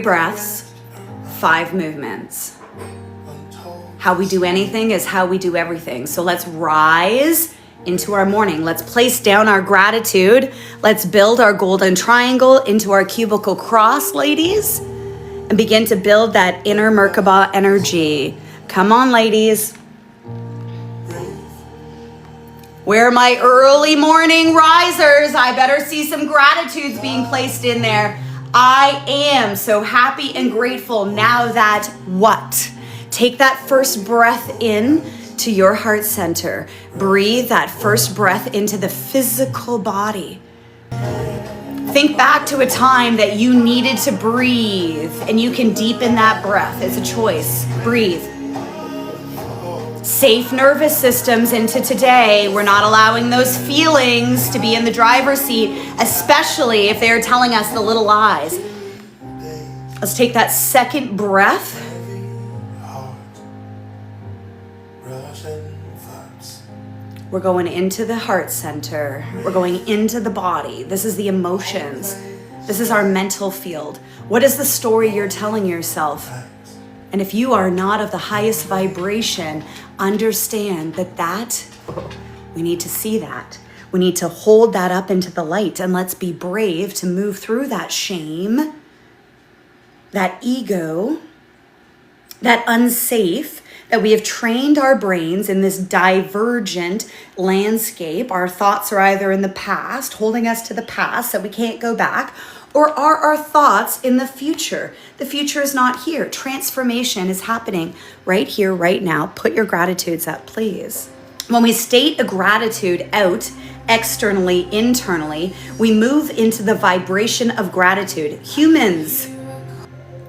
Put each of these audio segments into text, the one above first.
breaths, 5 movements. How we do anything is how we do everything. So let's rise into our morning. Let's place down our gratitude. Let's build our golden triangle into our cubical cross, ladies, and begin to build that inner Merkaba energy. Come on, ladies. Where are my early morning risers? I better see some gratitudes being placed in there. I am so happy and grateful now that what? Take that first breath in to your heart center. Breathe that first breath into the physical body. Think back to a time that you needed to breathe, and you can deepen that breath. It's a choice. Breathe. Safe nervous systems into today. We're not allowing those feelings to be in the driver's seat, especially if they're telling us the little lies. Let's take that second breath. We're going into the heart center. We're going into the body. This is the emotions. This is our mental field. What is the story you're telling yourself? And if you are not of the highest vibration, understand that we need to see that. We need to hold that up into the light, and let's be brave to move through that shame, that ego, that unsafe, that we have trained our brains in this divergent landscape. Our thoughts are either in the past, holding us to the past that we can't go back, or are our thoughts in the future? The future is not here. Transformation is happening right here, right now. Put your gratitudes up, please. When we state a gratitude out externally, internally, we move into the vibration of gratitude. Humans,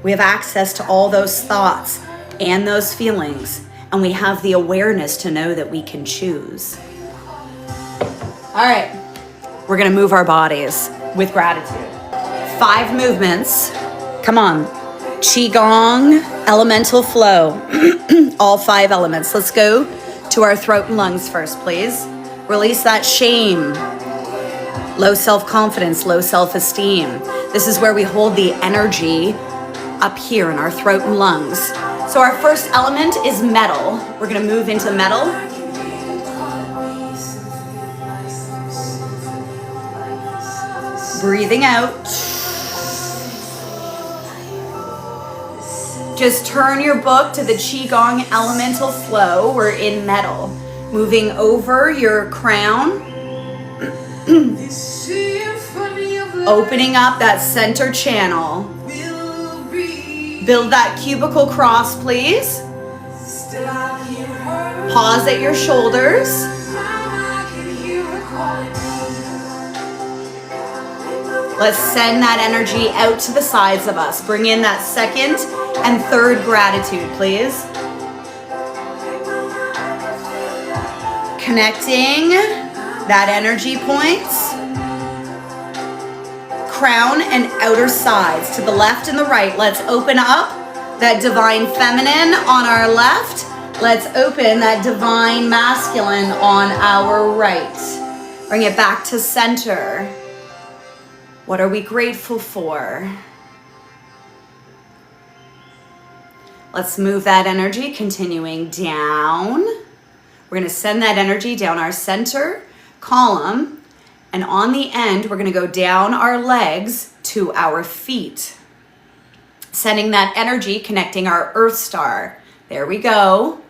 we have access to all those thoughts and those feelings, and we have the awareness to know that we can choose. All right, we're gonna move our bodies with gratitude. 5 movements. Come on. Qigong, elemental flow. All 5 elements. Let's go to our throat and lungs first, please. Release that shame, low self-confidence, low self-esteem. This is where we hold the energy up here in our throat and lungs. So our first element is metal. We're gonna move into metal. Breathing out. Just turn your book to the Qigong elemental flow. We're in metal. Moving over your crown. Opening up that center channel. Build that cubical cross, please. Pause at your shoulders. Let's send that energy out to the sides of us. Bring in that second and third gratitude, please. Connecting that energy points. Crown and outer sides to the left and the right. Let's open up that divine feminine on our left. Let's open that divine masculine on our right. Bring it back to center. What are we grateful for? Let's move that energy, continuing down. We're gonna send that energy down our center column, and on the end, we're gonna go down our legs to our feet. Sending that energy, connecting our Earth Star. There we go.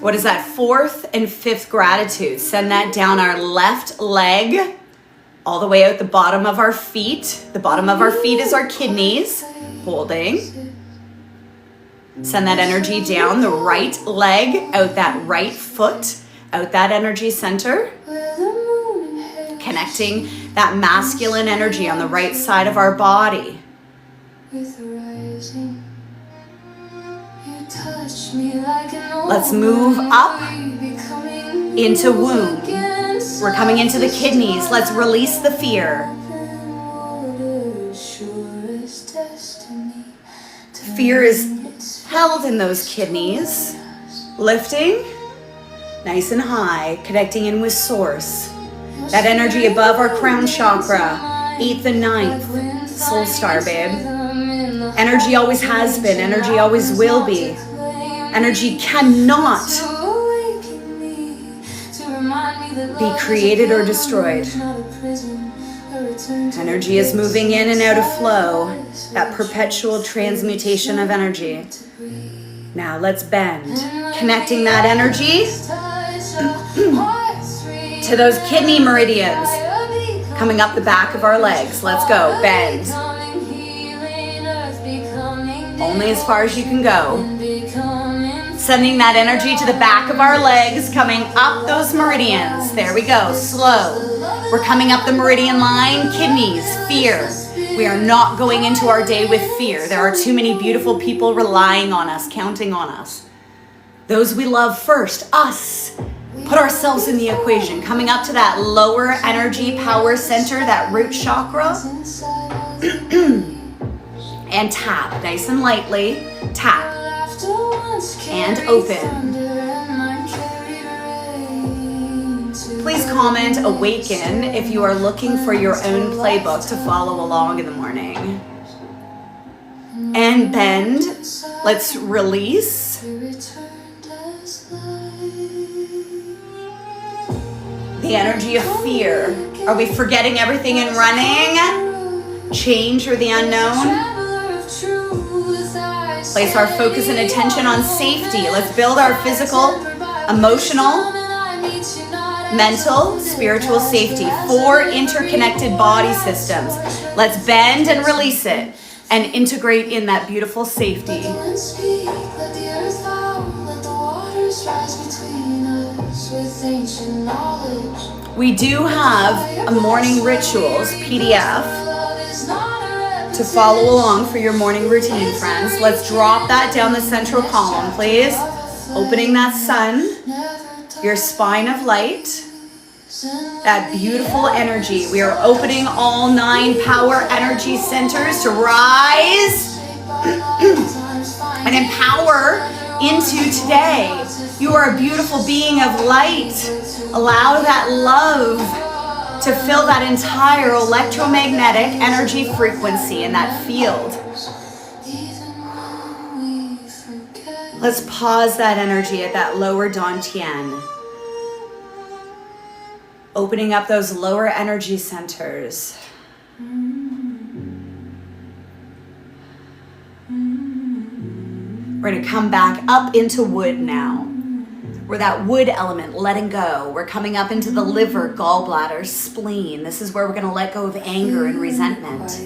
What is that 4th and 5th gratitude? Send that down our left leg, all the way out the bottom of our feet. The bottom of our feet is our kidneys. Holding. Send that energy down the right leg, out that right foot, out that energy center. Connecting that masculine energy on the right side of our body. Let's move up into womb. We're coming into the kidneys. Let's release the fear. Fear is held in those kidneys. Lifting, nice and high, connecting in with source. That energy above our crown chakra, 8th and 9th. Soul star, babe. Energy always has been. Energy always will be. Energy cannot be created or destroyed. Energy is moving in and out of flow. That perpetual transmutation of energy. Now let's bend. Connecting that energy to those kidney meridians coming up the back of our legs. Let's go. Bend. Only as far as you can go. Sending that energy to the back of our legs, coming up those meridians. There we go. Slow. We're coming up the meridian line. Kidneys, fear. We are not going into our day with fear. There are too many beautiful people relying on us, counting on us. Those we love first, us. Put ourselves in the equation. Coming up to that lower energy power center, that root chakra. And tap, nice and lightly. Tap. And open. Please comment AWAKEN if you are looking for your own playbook to follow along in the morning. And bend. Let's release. The energy of fear. Are we forgetting everything and running? Change or the unknown? Place our focus and attention on safety. Let's build our physical, emotional, mental, spiritual safety. 4 interconnected body systems. Let's bend and release it and integrate in that beautiful safety. We do have a morning rituals PDF to follow along for your morning routine, friends. Let's drop that down the central column, please. Opening that sun, your spine of light, that beautiful energy. We are opening all 9 power energy centers to rise and empower into today. You are a beautiful being of light. Allow that love to fill that entire electromagnetic energy frequency in that field. Let's pause that energy at that lower dantian. Opening up those lower energy centers. We're going to come back up into wood now. We're that wood element, letting go. We're coming up into the liver, gallbladder, spleen. This is where we're going to let go of anger and resentment.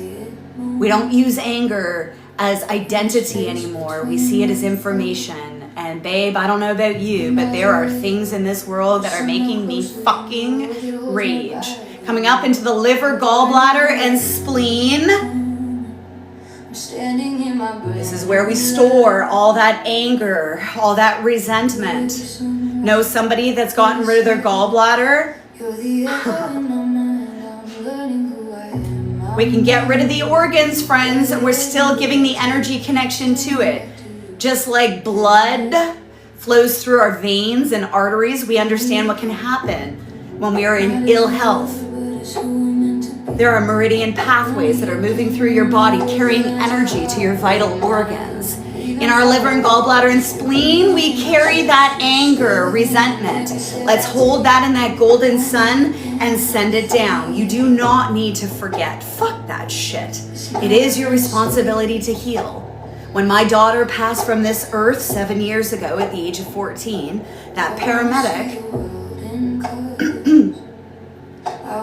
We don't use anger as identity anymore. We see it as information. And babe, I don't know about you, but there are things in this world that are making me fucking rage. Coming up into the liver, gallbladder, and spleen. This is where we store all that anger, all that resentment. Know somebody that's gotten rid of their gallbladder? We can get rid of the organs, friends, and we're still giving the energy connection to it. Just like blood flows through our veins and arteries, we understand what can happen when we are in ill health. There are meridian pathways that are moving through your body, carrying energy to your vital organs. In our liver and gallbladder and spleen, we carry that anger, resentment. Let's hold that in that golden sun and send it down. You do not need to forget. Fuck that shit. It is your responsibility to heal. When my daughter passed from this earth 7 years ago at the age of 14, that paramedic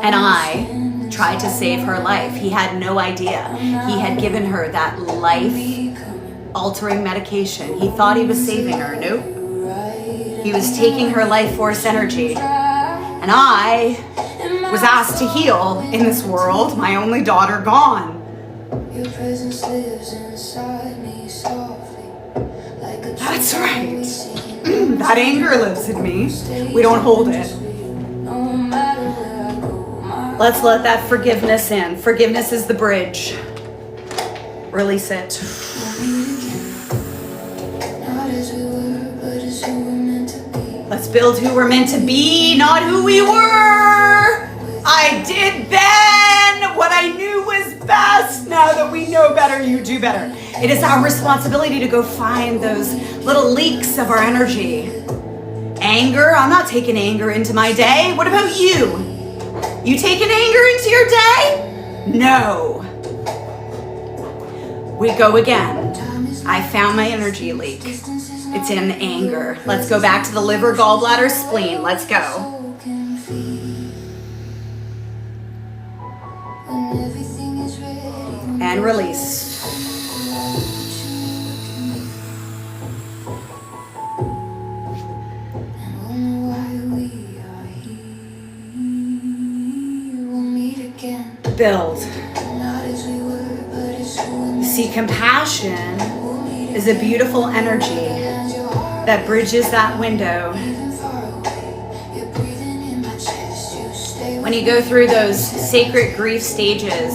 and I tried to save her life. He had no idea. He had given her that life-altering medication. He thought he was saving her. Nope. He was taking her life force energy. And I was asked to heal in this world. My only daughter gone. That's right. That anger lives in me. We don't hold it. Let's let that forgiveness in. Forgiveness is the bridge. Release it. Let's build who we're meant to be, not who we were. I did then what I knew was best. Now that we know better, you do better. It is our responsibility to go find those little leaks of our energy. Anger, I'm not taking anger into my day. What about you? You taking anger into your day? No. We go again. I found my energy leak. It's in anger. Let's go back to the liver, gallbladder, spleen. Let's go. And release. Build. See, compassion is a beautiful energy that bridges that window. When you go through those sacred grief stages,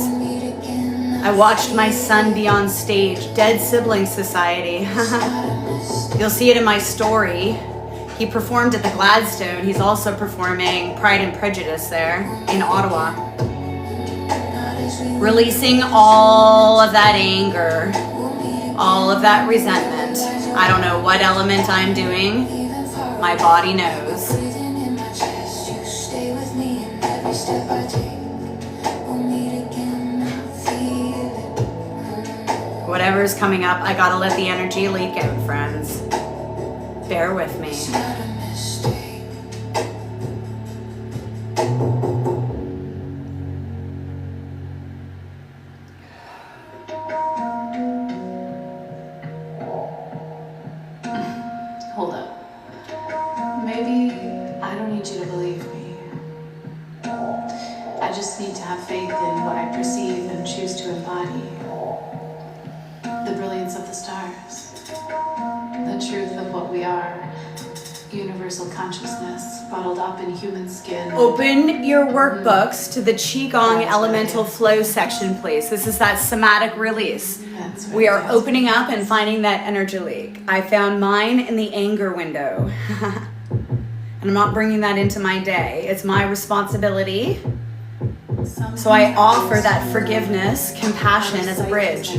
I watched my son be on stage, Dead Sibling Society. You'll see it in my story. He performed at the Gladstone. He's also performing Pride and Prejudice there in Ottawa. Releasing all of that anger, all of that resentment. I don't know what element I'm doing. My body knows. Whatever's coming up, I gotta let the energy leak out, friends. Bear with me. Hold up. Maybe I don't need you to believe me. I just need to have faith in what I perceive and choose to embody. The brilliance of the stars, the truth of what we are, universal consciousness bottled up in human skin. Open your workbooks to the Qigong Elemental Flow section, please. This is that somatic release. We are opening up and finding that energy leak. I found mine in the anger window. And I'm not bringing that into my day. It's my responsibility. So I offer that forgiveness, compassion as a bridge.